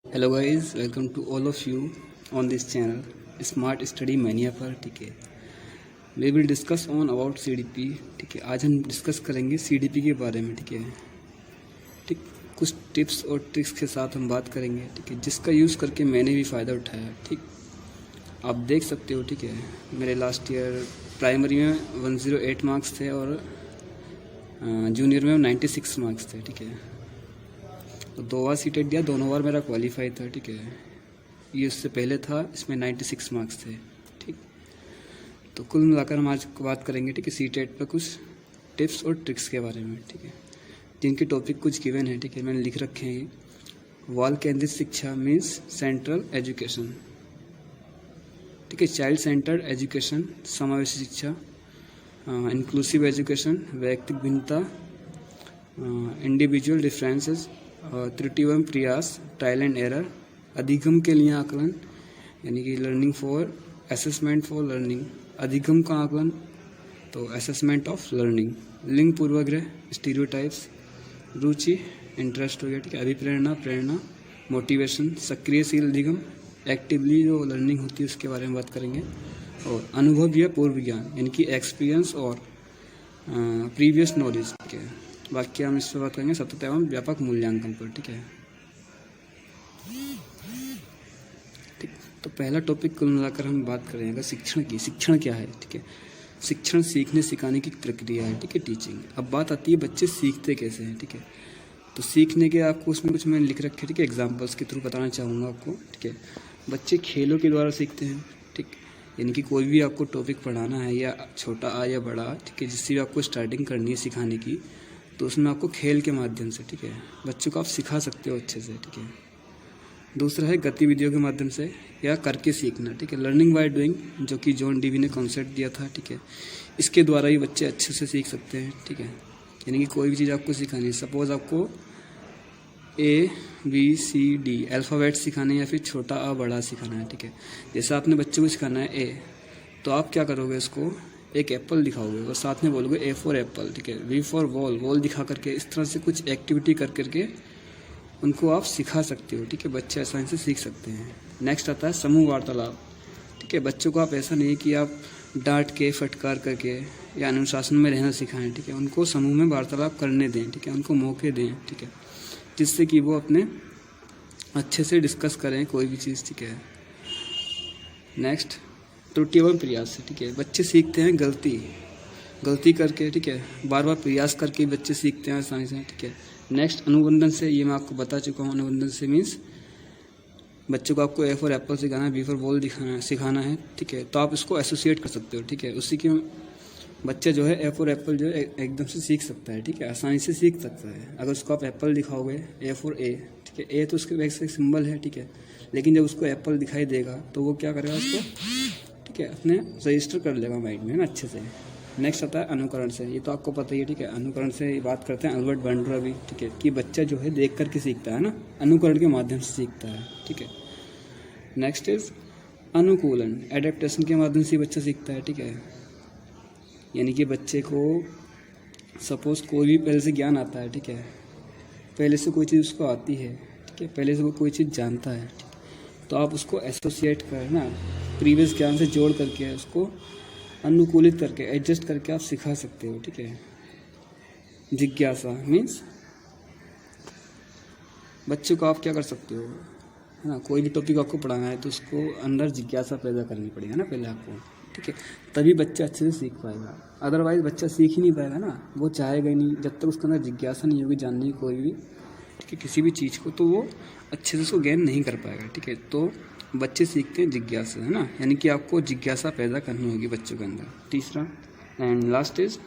Hello guys, welcome to all of you on this channel smart study mania पर। ठीक है, we will discuss on about CDP. ठीक है, आज हम डिस्कस करेंगे सीडीपी के बारे में। ठीक है, ठीक, कुछ टिप्स और ट्रिक्स के साथ हम बात करेंगे। ठीक है, जिसका यूज़ करके मैंने भी फ़ायदा उठाया। ठीक, आप देख सकते हो। ठीक है, मेरे लास्ट ईयर प्राइमरी में 108 मार्क्स थे और जूनियर में 96 मार्क्स थे। ठीक है, तो 2 बार सीटेट दिया, दोनों बार मेरा क्वालिफाई था। ठीक है, ये उससे पहले था, इसमें 96 मार्क्स थे। ठीक, तो कुल मिलाकर हम आज बात करेंगे। ठीक है, सीटेट पर कुछ टिप्स और ट्रिक्स के बारे में। ठीक है, जिनके टॉपिक कुछ गिवन है। ठीक है, मैंने लिख रखे हैं। बाल केंद्रित शिक्षा मीन्स सेंट्रल एजुकेशन। ठीक है, चाइल्ड सेंटर्ड एजुकेशन, समावेशी शिक्षा, इंक्लूसिव एजुकेशन, वैयक्तिक भिन्नता, इंडिविजुअल डिफरेंसेस, त्रुटि एवं प्रयास, ट्रायल एंड एरर, अधिगम के लिए आकलन यानी कि learning for assessment for learning, अधिगम का आकलन तो असेसमेंट ऑफ लर्निंग, लिंग पूर्वाग्रह, स्टीरियोटाइप्स, रुचि इंटरेस्ट हो गया। ठीक है, अभिप्रेरणा, प्रेरणा, मोटिवेशन, सक्रियशील अधिगम, एक्टिवली जो लर्निंग होती है उसके बारे में बात करेंगे, और अनुभव या पूर्व ज्ञान यानी कि एक्सपीरियंस और प्रीवियस नॉलेज। ठीक है, बाकी हम इस पर बात करेंगे सतत एवं व्यापक मूल्यांकन पर। ठीक है, ठीक, तो पहला टॉपिक कुल मिलाकर हम बात करेंगे शिक्षण की। शिक्षण क्या है? ठीक है, शिक्षण सीखने सिखाने की प्रक्रिया है। ठीक है, टीचिंग। अब बात आती है बच्चे सीखते कैसे हैं। ठीक है, तो सीखने के आपको उसमें कुछ मैंने लिख रखे। ठीक है, एग्जाम्पल्स के थ्रू बताना चाहूँगा आपको। ठीक है, बच्चे खेलों के द्वारा सीखते हैं। ठीक, यानी कि कोई भी आपको टॉपिक पढ़ाना है, या छोटा आ या बड़ा, ठीक है, जिससे भी आपको स्टार्टिंग करनी है सिखाने की, तो उसमें आपको खेल के माध्यम से, ठीक है, बच्चों को आप सिखा सकते हो अच्छे से। ठीक है, दूसरा है गतिविधियों के माध्यम से या करके सीखना। ठीक है, लर्निंग बाय डूइंग, जो कि जॉन डीवी ने कॉन्सेप्ट दिया था। ठीक है, इसके द्वारा ही बच्चे अच्छे से सीख सकते हैं। ठीक है, यानी कि कोई भी चीज़ आपको सिखानी है, सपोज आपको ABCD अल्फ़ाबेट सिखाने या फिर छोटा आ बड़ा सिखाना है। ठीक है, जैसे आपने बच्चे को सिखाना है A, तो आप क्या करोगे, इसको एक एप्पल दिखाओगे और साथ में बोलोगे A फॉर एप्पल। ठीक है, V फॉर वॉल, वॉल दिखा करके इस तरह से कुछ एक्टिविटी कर करके उनको आप सिखा सकते हो। ठीक है, बच्चे आसानी से सीख सकते हैं। नेक्स्ट आता है समूह वार्तालाप। ठीक है, बच्चों को आप ऐसा नहीं कि आप डांट के फटकार करके या अनुशासन में रहना सिखाएं। ठीक है, उनको समूह में वार्तालाप करने दें। ठीक है, उनको मौके दें। ठीक है, जिससे कि वो अपने अच्छे से डिस्कस करें कोई भी चीज़। ठीक है, नेक्स्ट त्रुटि एवं प्रयास से। ठीक है, बच्चे सीखते हैं गलती करके। ठीक है, बार बार प्रयास करके बच्चे सीखते हैं आसानी से। ठीक है, नेक्स्ट अनुबंधन से, ये मैं आपको बता चुका हूँ। अनुबंधन से मीन्स बच्चों को आपको A फॉर एप्पल सिखाना है, B फॉर बॉल सिखाना है। ठीक है, तो आप इसको एसोसिएट कर सकते हो। ठीक है, उसी के बच्चा जो है A फॉर एप्पल जो है एकदम से सीख सकता है। ठीक है, आसानी से सीख सकता है अगर उसको आप एप्पल दिखाओगे, A फॉर A। ठीक है, A तो उसके वैसे सिंबल है। ठीक है, लेकिन जब उसको एप्पल दिखाई देगा तो वो क्या करेगा, उसको, ठीक है, अपने रजिस्टर कर लेगा माइंड में ना अच्छे से। नेक्स्ट आता है अनुकरण से। ये तो आपको पता ही है। ठीक है, अनुकरण से बात करते हैं अल्बर्ट बंड्रा भी। ठीक है, कि बच्चा जो है देख करके सीखता है ना, अनुकरण के माध्यम से सीखता है। ठीक है, नेक्स्ट इज अनुकूलन, एडेप्टेशन के माध्यम से बच्चा सीखता है। ठीक है, यानी कि बच्चे को सपोज कोई भी पहले से ज्ञान आता है। ठीक है, पहले से कोई चीज़ उसको आती है। ठीक है, पहले से वो कोई चीज़ जानता है। तो आप उसको एसोसिएट करना, प्रीवियस ज्ञान से जोड़ करके उसको अनुकूलित करके, एडजस्ट करके आप सिखा सकते हो। ठीक है, जिज्ञासा मीन्स बच्चे को आप क्या कर सकते हो, है ना, कोई भी टॉपिक आपको पढ़ाना है तो उसको अंदर जिज्ञासा पैदा करनी पड़ेगा ना पहले आपको। ठीक है, तभी बच्चा अच्छे से सीख पाएगा। अदरवाइज बच्चा सीख ही नहीं पाएगा ना, वो चाहेगा ही नहीं। जब तक उसके अंदर जिज्ञासा नहीं होगी जानने की कोई भी, ठीक है, किसी भी चीज़ को, तो वो अच्छे से उसको गेन नहीं कर पाएगा। ठीक है, तो बच्चे सीखते हैं जिज्ञासा, है ना, यानी कि आपको जिज्ञासा पैदा करनी होगी बच्चों के अंदर। तीसरा एंड लास्ट इज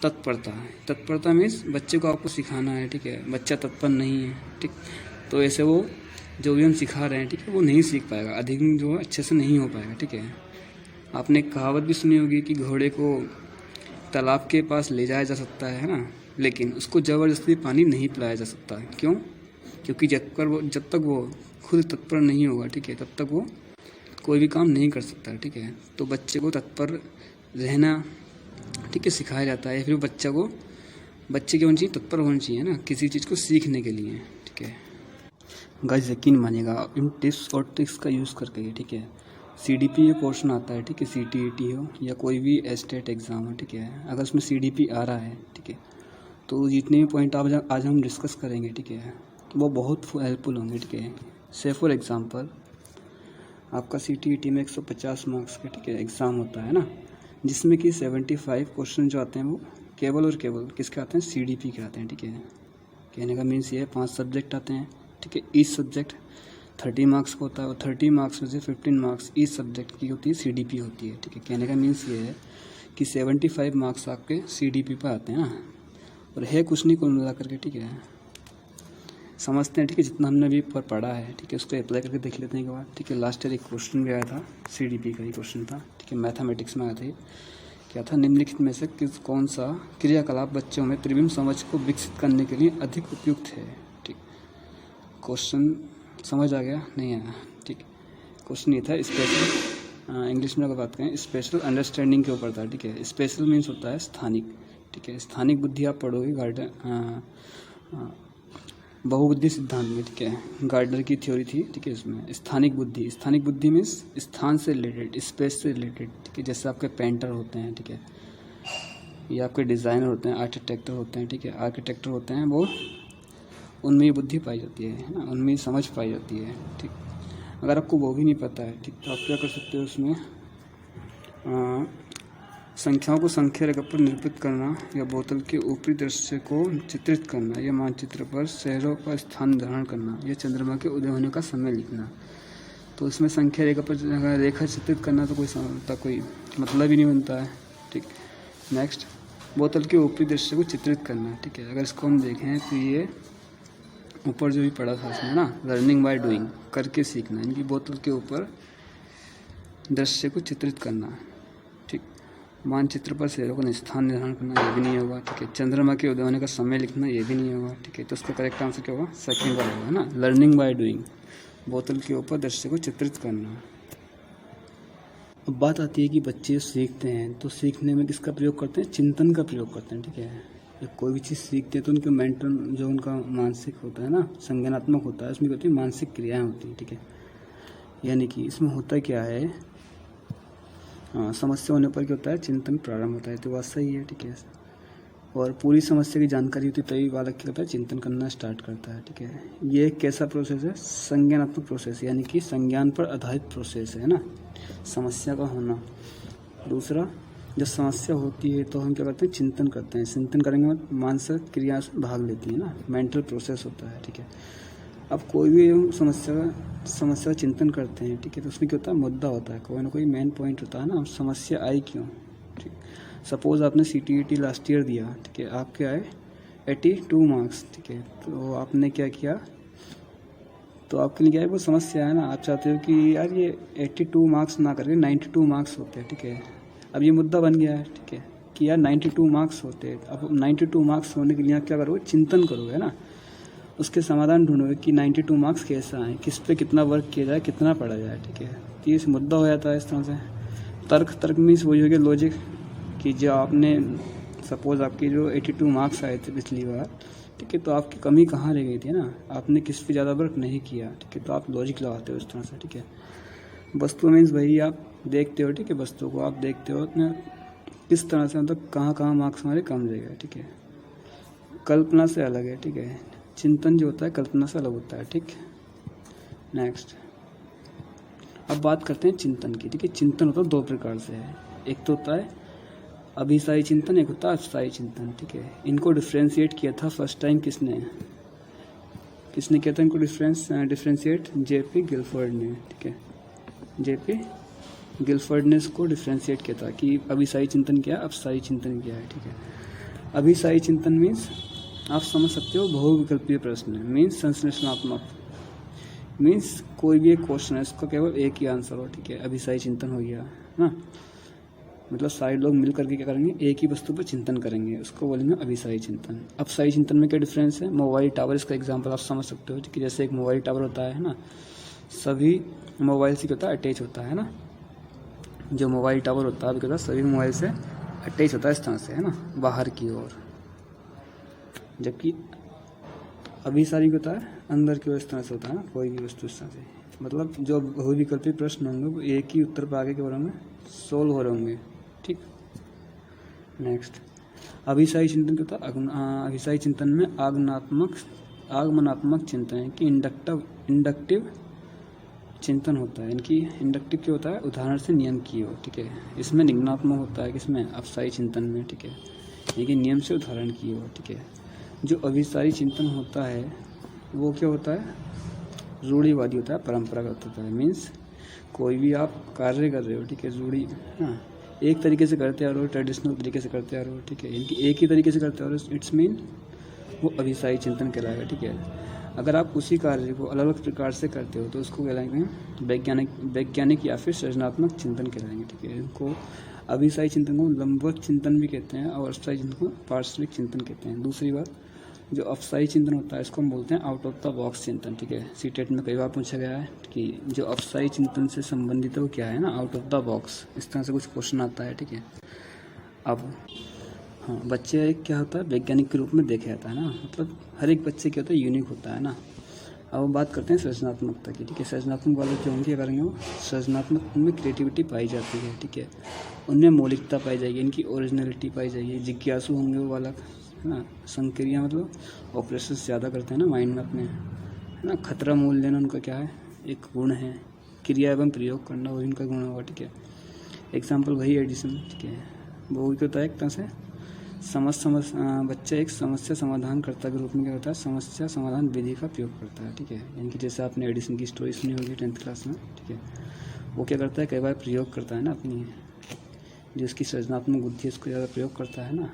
तत्परता। तत्परता मीन्स बच्चे को आपको सिखाना है। ठीक है, बच्चा तत्पर नहीं है। ठीक, तो ऐसे वो जो भी हम सिखा रहे हैं, ठीक है, वो नहीं सीख पाएगा, अधिगम जो है अच्छे से नहीं हो पाएगा। ठीक है, आपने एक कहावत भी सुनी होगी कि घोड़े को तालाब के पास ले जाया जा सकता है ना, लेकिन उसको ज़बरदस्ती पानी नहीं पिलाया जा सकता। क्यों? क्योंकि जब तक वो खुद तत्पर नहीं होगा, ठीक है, तब तक वो कोई भी काम नहीं कर सकता। ठीक है, तो बच्चे को तत्पर रहना, ठीक है, सिखाया जाता है। फिर बच्चे की होनी चाहिए, तत्पर होना चाहिए ना किसी चीज़ को सीखने के लिए। ठीक है, गाइस यकीन मानिएगा इन टिप्स और ट्रिक्स का यूज़ करके, ठीक है, CDP ये पोर्शन आता है, ठीक है, CTET हो या कोई भी स्टेट एग्ज़ाम हो, ठीक है, अगर उसमें CDP आ रहा है, ठीक है, तो जितने भी पॉइंट आज हम डिस्कस करेंगे, ठीक है, वो बहुत हेल्पफुल होंगे, ठीक है। से फॉर एग्ज़ाम्पल आपका CTET में 150 मार्क्स का, ठीक है, एग्ज़ाम होता है ना, जिसमें कि 75 क्वेश्चन जो आते हैं वो केवल और केवल किसके आते हैं, CDP के आते हैं, ठीक है। कहने का मीन्स ये है 5 सब्जेक्ट आते हैं, ठीक है, ईच सब्जेक्ट 30 मार्क्स का होता है और 30 मार्क्स में से 15 मार्क्स ईच सब्जेक्ट की होती है, CDP होती है, ठीक है। कहने का मीन्स ये है कि 75 मार्क्स आपके CDP पर आते हैं ना, और है कुछ नहीं कुल मिला करके, ठीक है, समझते हैं, ठीक है, जितना हमने अभी पर पढ़ा है, ठीक है, उसको अप्लाई करके देख लेते हैं एक बार, ठीक है। लास्ट ईयर एक क्वेश्चन भी आया था, CDP का ही क्वेश्चन था, ठीक है, मैथमेटिक्स में आया था, क्या था, निम्नलिखित में से कौन सा क्रियाकलाप बच्चों में त्रिविम समझ को विकसित करने के लिए अधिक उपयुक्त है, ठीक। क्वेश्चन समझ आ गया, नहीं आया, ठीक। क्वेश्चन ये था स्पेशल, इंग्लिश में अगर बात करें स्पेशल अंडरस्टैंडिंग के ऊपर था, ठीक है। स्पेशल मीन्स होता है स्थानिक, ठीक है, स्थानिक बुद्धि आप पढ़ोगे बहुबुद्धि सिद्धांत में, ठीक है, गार्डनर की थ्योरी थी, ठीक है। इसमें स्थानिक बुद्धि मीन्स स्थान से रिलेटेड, स्पेस से रिलेटेड, ठीक है। जैसे आपके पेंटर होते हैं, ठीक है, या आपके डिज़ाइनर होते हैं, आर्किटेक्टर होते हैं, ठीक है, आर्किटेक्टर होते हैं, वो उनमें ये बुद्धि पाई जाती है ना, उनमें समझ पाई जाती है, ठीक। अगर आपको वो भी नहीं पता है, ठीक, तो आप क्या कर सकते हो उसमें संख्याओं को संख्या रेखा पर निरूपित करना या बोतल के ऊपरी दृश्य को चित्रित करना या मानचित्र पर शहरों का स्थान निर्धारण करना या चंद्रमा के उदय होने का समय लिखना। तो इसमें संख्या रेखा पर रेखा चित्रित करना तो कोई मतलब ही नहीं बनता है, ठीक। नेक्स्ट, बोतल के ऊपरी दृश्य को चित्रित करना, ठीक है। अगर इसको हम देखें तो ये ऊपर जो भी पढ़ा था उसमें ना, लर्निंग बाय डूइंग, करके सीखना, इनकी बोतल के ऊपर दृश्य को चित्रित करना, ठीक। मानचित्र पर शहरों का स्थान निर्धारण करना, ये भी नहीं होगा, ठीक है। चंद्रमा के उदय होने का समय लिखना, ये भी नहीं होगा, ठीक है। तो इसका करेक्ट आंसर क्या होगा, सेकंड वाला होगा ना, लर्निंग बाय डूइंग, बोतल के ऊपर दृश्य को चित्रित करना। अब बात आती है कि बच्चे सीखते हैं तो सीखने में किसका प्रयोग करते हैं, चिंतन का प्रयोग करते हैं, ठीक है। जब कोई भी चीज़ सीखते हैं तो उनके मेंटल जो उनका मानसिक होता है ना, संज्ञानात्मक होता है, उसमें क्या होती है, मानसिक क्रियाएं होती हैं, ठीक है। यानी कि इसमें होता क्या है, समस्या होने पर क्या होता है, चिंतन प्रारंभ होता है, तो बात सही है, ठीक है। और पूरी समस्या की जानकारी होती है तभी बालक क्या होता है, चिंतन करना स्टार्ट करता है, ठीक है। ये एक कैसा प्रोसेस है, संज्ञानात्मक प्रोसेस, यानी कि संज्ञान पर आधारित प्रोसेस है ना, समस्या का होना। दूसरा, जब समस्या होती है तो हम क्या करते हैं, चिंतन करते हैं, चिंतन करेंगे मानसिक क्रिया भाग लेती है ना, मेंटल प्रोसेस होता है, ठीक है। अब कोई भी हम समस्या का चिंतन करते हैं, ठीक है, तो उसमें क्या होता है, मुद्दा होता है, कोई ना कोई मेन पॉइंट होता है ना, समस्या आई क्यों, ठीक। सपोज आपने CTET लास्ट ईयर दिया, ठीक है, आपके आए 82 मार्क्स, ठीक है, तो आपने क्या किया, तो आपके लिए क्या है, वो समस्या है ना, आप चाहते हो कि यार ये 82 मार्क्स ना करके 92 मार्क्स होते हैं, ठीक है। अब ये मुद्दा बन गया है, ठीक है, कि यार 92 मार्क्स होते हैं। अब 92 मार्क्स होने के लिए आप क्या करोगे, चिंतन करोगे ना, उसके समाधान ढूंढोगे कि 92 मार्क्स कैसा आए, किस पे कितना वर्क किया जाए, कितना पढ़ा जाए, ठीक है। तो ये मुद्दा हो जाता है इस तरह से। तर्क मीन्स वही हो गया लॉजिक, कि जो आपने सपोज आपकी जो 82 मार्क्स आए थे पिछली बार, ठीक है, तो आपकी कमी कहाँ रह गई थी ना, आपने किस पे ज़्यादा वर्क नहीं किया, ठीक है, तो आप लॉजिक लगाते हो इस तरह से, ठीक है। वस्तु मीन्स वही आप देखते हो, ठीक है, वस्तु को आप देखते हो अपने किस तरह से, मतलब कहाँ मार्क्स हमारे कम रह गए, ठीक है। कल्पना से अलग है, ठीक है, चिंतन जो होता है कल्पना से अलग होता है, ठीक। नेक्स्ट, अब बात करते हैं चिंतन की, ठीक है। चिंतन होता है 2 प्रकार से है, एक तो होता है अभिसायी चिंतन, एक होता है अस्थायी चिंतन, ठीक है। इनको डिफ्रेंशिएट किया था फर्स्ट टाइम किसने किया था इनको डिफ्रेंशिएट, JP गिलफोर्ड ने, ठीक है। JP गिलफोर्ड ने इसको डिफ्रेंशिएट किया था कि अभिसायी चिंतन क्या है, अस्थायी चिंतन क्या है, ठीक है। अभिसायी चिंतन मीन्स आप समझ सकते हो बहुविकल्पीय प्रश्न, मीन्स संश्लेषणात्मक, मीन्स कोई भी एक क्वेश्चन है इसका केवल एक ही आंसर हो, ठीक है, अभिसायी चिंतन हो गया ना, मतलब सारे लोग मिल करके क्या करेंगे, एक ही वस्तु पर चिंतन करेंगे, उसको बोलेंगे अभिसायी चिंतन। अपसायी चिंतन में क्या डिफरेंस है, मोबाइल टावर, इसका एग्जांपल आप समझ सकते हो कि जैसे एक मोबाइल टावर होता है ना, सभी मोबाइल से क्या होता है, अटैच होता है ना, जो मोबाइल टावर होता है क्या होता है, सभी मोबाइल से अटैच होता है इस तरह से, है ना, बाहर की ओर। जबकि अभिसारी होता है अंदर की ओर इस तरह से होता है ना, कोई भी वस्तु इस तरह से, मतलब जो बहुविकल्पी प्रश्न होंगे वो एक ही उत्तर पर आगे के बारे में सोल्व हो रहे होंगे। ठीक, नेक्स्ट अभिसारी चिंतन क्या होता है? अभिसारी चिंतन में आगमनात्मक चिंतन है कि इंडक्टिव चिंतन होता है। इनकी इंडक्टिव क्या होता है? उदाहरण से नियम की हो। ठीक है, इसमें निगमनात्मक होता है किसमें? अभिसारी चिंतन में। ठीक है, यानी नियम से उदाहरण की हो। ठीक है, जो अभिसारी चिंतन होता है वो क्या होता है? रूढ़िवादी होता है, परंपरागत होता है। मीन्स कोई भी आप कार्य कर रहे हो, ठीक है, रूढ़ी, हाँ, एक तरीके से करते आ रहे हो, ट्रेडिशनल तरीके से करते आ रहे हो। ठीक है, इनकी एक ही तरीके से करते आ रहे हो, इट्स मीन वो अभिसारी चिंतन कहलाएगा। ठीक है, अगर आप उसी कार्य को अलग अलग प्रकार से करते हो तो उसको कहलाएंगे वैज्ञानिक या फिर सृजनात्मक चिंतन कहलाएंगे। ठीक है, इनको अभिसारी चिंतन को लंबवत चिंतन भी कहते हैं और अस्थायी चिंतन को पार्श्विक चिंतन कहते हैं। दूसरी बात, जो अस्थायी चिंतन होता है इसको हम बोलते हैं आउट ऑफ द बॉक्स चिंतन। ठीक है, सीटेट में कई बार पूछा गया है कि जो अस्थायी चिंतन से संबंधित है वो क्या है ना, आउट ऑफ द बॉक्स, इस तरह से कुछ क्वेश्चन आता है। ठीक है, अब हाँ, बच्चे एक क्या होता है? वैज्ञानिक के रूप में देखे जाता है ना, मतलब हर एक बच्चे क्या होता है? यूनिक होता है ना। अब बात करते हैं सृजनात्मकता की। ठीक है, सृजनात्मक वाले जो होंगे क्या करेंगे? वो सृजनात्मक, उनमें क्रिएटिविटी पाई जाती है। ठीक है, उनमें मौलिकता पाई जाएगी, इनकी ओरिजिनलिटी पाई जाएगी। जिज्ञासु होंगे वो बालक, है ना। संक्रिया मतलब ऑपरेशन ज़्यादा करते हैं ना माइंड में अपने, है ना। खतरा मोल लेना उनका क्या है? एक गुण है। क्रिया एवं प्रयोग करना वो इनका गुण होगा। ठीक है, एग्जाम्पल वही एडिशन। ठीक है, वो क्या होता है? एक तरह से बच्चा एक समस्या समाधान करता के रूप में क्या होता है? समस्या समाधान विधि का प्रयोग करता है। ठीक है, यानी कि जैसे आपने एडिशन की स्टोरी सुनी होगी 10th क्लास में। ठीक है, वो क्या करता है? कई बार प्रयोग करता है ना अपनी, जो उसकी सृजनात्मक बुद्धि उसको ज़्यादा प्रयोग करता है ना,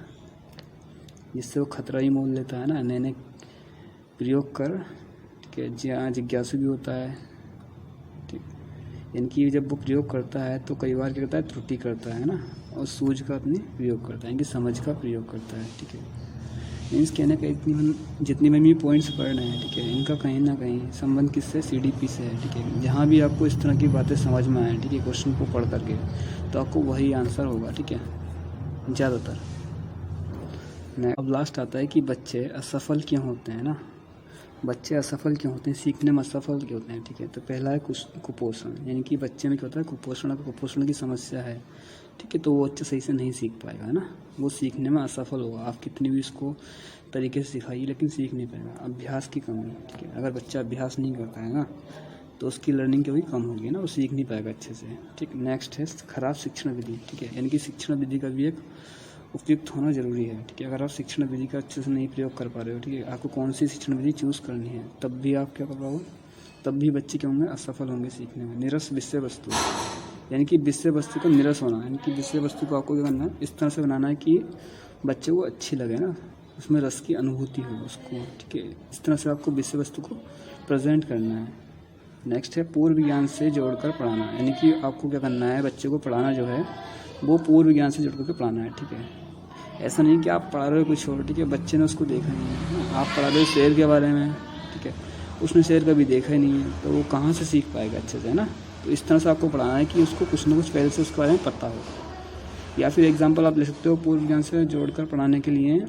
जिससे वो खतरा ही मोल लेता है ना, नए नए प्रयोग कर। ठीक है, जिज्ञासु भी होता है। ठीक, यानी कि जब वो प्रयोग करता है तो कई बार क्या करता है? त्रुटि करता है ना, और सूझ का अपनी प्रयोग करता है, यानी कि समझ का प्रयोग करता है। ठीक है, मीन्स कहने का जितनी में भी पॉइंट्स पढ़ रहे हैं, ठीक है, इनका कहीं ना कहीं संबंध किससे? CDP से है। ठीक है, जहाँ भी आपको इस तरह की बातें समझ में आए, ठीक है, क्वेश्चन को पढ़ करके, तो आपको वही आंसर होगा। ठीक है, ज़्यादातर। अब लास्ट आता है कि बच्चे असफल क्यों होते हैं ना। बच्चे असफल क्यों होते हैं? सीखने में असफल क्यों होते हैं? ठीक है, तो पहला है कुपोषण, यानी कि बच्चे में क्या होता है? कुपोषण की समस्या है। ठीक है, तो वो अच्छे सही से नहीं सीख पाएगा, है ना, वो सीखने में असफल होगा। आप कितनी भी उसको तरीके से सिखाइए लेकिन सीख नहीं पाएगा, अभ्यास की कमी। ठीक है, अगर बच्चा अभ्यास नहीं करता है ना तो उसकी लर्निंग की भी कम होगी ना, वो सीख नहीं पाएगा अच्छे से। ठीक, नेक्स्ट है खराब शिक्षण विधि। ठीक है, यानी कि शिक्षण विधि का भी एक उपयुक्त होना जरूरी है। ठीक है, अगर आप शिक्षण विधि का अच्छे से नहीं प्रयोग कर पा रहे हो, ठीक है, आपको कौन सी शिक्षण विधि चूज़ करनी है, तब भी आप क्या कर पाओगे? तब भी बच्चे क्या होंगे? असफल होंगे सीखने में। निरस विषय वस्तु, यानी कि विषय वस्तु का निरस होना, यानी कि विषय वस्तु को आपको क्या करना है? इस तरह से बनाना है कि बच्चे को अच्छी लगे ना, उसमें रस की अनुभूति हो उसको। ठीक है, इस तरह से आपको विषय वस्तु को प्रेजेंट करना है। नेक्स्ट है पूर्व ज्ञान से जोड़कर पढ़ाना, यानी कि आपको क्या करना है? बच्चे को पढ़ाना जो है वो पूर्व ज्ञान से जोड़ करके पढ़ाना है। ठीक है, ऐसा नहीं कि आप पढ़ा रहे हो कुछ और, ठीक है, बच्चे ने उसको देखा नहीं है। आप पढ़ा रहे हो शेर के बारे में, ठीक है, उसने शेर कभी देखा ही नहीं है, तो वो कहाँ से सीख पाएगा अच्छे से, है ना। तो इस तरह से आपको पढ़ाना है कि उसको कुछ ना कुछ पहले से उसके बारे में पता हो। या फिर एग्जांपल आप ले सकते हो पूर्व ज्ञान से जोड़कर पढ़ाने के लिए,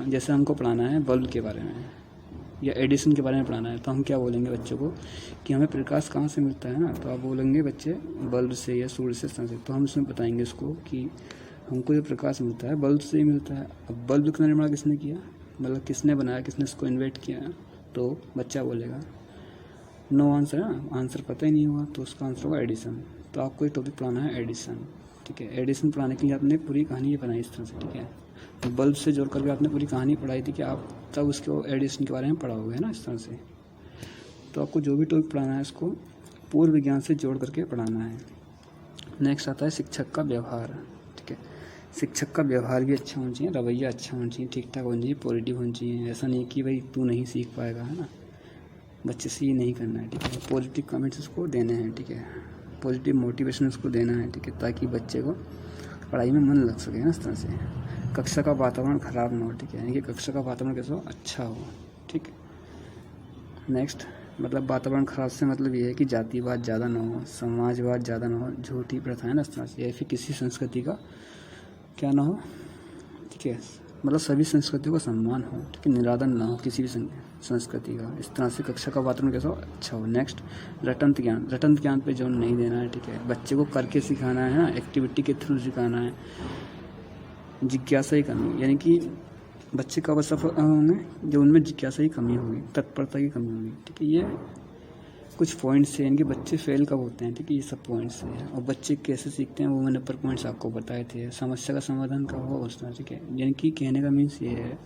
जैसे हमको पढ़ाना है बल्ब के बारे में या एडिशन के बारे में पढ़ाना है, तो हम क्या बोलेंगे बच्चों को कि हमें प्रकाश कहाँ से मिलता है ना, तो आप बोलेंगे बच्चे बल्ब से या सूर्य से, तो हम उसमें बताएंगे उसको कि हमको जो प्रकाश मिलता है बल्ब से ही मिलता है। अब बल्ब का निर्माण किसने किया, मतलब किसने बनाया, किसने इसको इन्वेंट किया, तो बच्चा बोलेगा नो आंसर, है आंसर पता ही नहीं हुआ, तो उसका आंसर होगा एडिसन। तो आपको एक टॉपिक पढ़ाना है एडिशन। ठीक है, एडिशन पढ़ाने के लिए आपने पूरी कहानी बनाई इस तरह से। ठीक है, तो बल्ब से जोड़ करके आपने पूरी कहानी पढ़ाई थी कि आप तब उसको एडिशन के बारे में पढ़ाओगे, है ना, इस तरह से। तो आपको जो भी टॉपिक पढ़ाना है उसको पूर्व विज्ञान से जोड़ करके पढ़ाना है। नेक्स्ट आता है शिक्षक का व्यवहार। ठीक है, शिक्षक का व्यवहार भी अच्छा होना चाहिए, रवैया अच्छा होना चाहिए, ठीक ठाक होना चाहिए, पॉजिटिव होना चाहिए। ऐसा नहीं कि भाई तू नहीं सीख पाएगा, है ना, बच्चे से ये नहीं करना है। ठीक है, पॉजिटिव कमेंट्स उसको देने हैं। ठीक है, पॉजिटिव मोटिवेशन उसको देना है। ठीक है, ताकि बच्चे को पढ़ाई में मन लग सके ना, इस तरह से। कक्षा का वातावरण ख़राब ना हो। ठीक है, यानी कि कक्षा का वातावरण कैसा हो, अच्छा हो। ठीक, नेक्स्ट मतलब वातावरण ख़राब से मतलब ये है कि जातिवाद ज़्यादा ना हो, समाजवाद ज़्यादा ना हो, झूठी प्रथा है ना, इस तरह से, या फिर किसी संस्कृति का क्या ना हो। ठीक है, मतलब सभी संस्कृतियों का सम्मान हो, ठीक है, निरादन ना हो किसी भी संस्कृति का। इस तरह से कक्षा का वातावरण कैसा हो, अच्छा हो। नेक्स्ट, रटंत ज्ञान। रटंत ज्ञान पे जोर नहीं देना है, ठीक है, बच्चे को करके सिखाना है ना, एक्टिविटी के थ्रू सिखाना है। जिज्ञासा की कमी, यानी कि बच्चे कब असफल होंगे, जो उनमें जिज्ञासा की कमी होगी, तत्परता की कमी होगी, ठीक है। ये कुछ पॉइंट्स हैं, इनके बच्चे फेल कब होते हैं, ठीक है, ये सब पॉइंट्स हैं। और बच्चे कैसे सीखते हैं वो मैंने ऊपर पॉइंट्स आपको बताए थे। समस्या का समाधान कब हो उस तरह, ठीक है, यानी कि कहने का मीन्स ये है,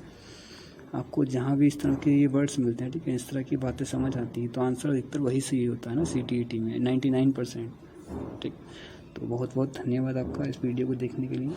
आपको जहाँ भी इस तरह के ये वर्ड्स मिलते हैं, ठीक है, इस तरह की बातें समझ आती हैं, तो आंसर अधिकतर वही सही होता है ना CTET में 99%, ठीक। तो बहुत बहुत धन्यवाद आपका इस वीडियो को देखने के लिए।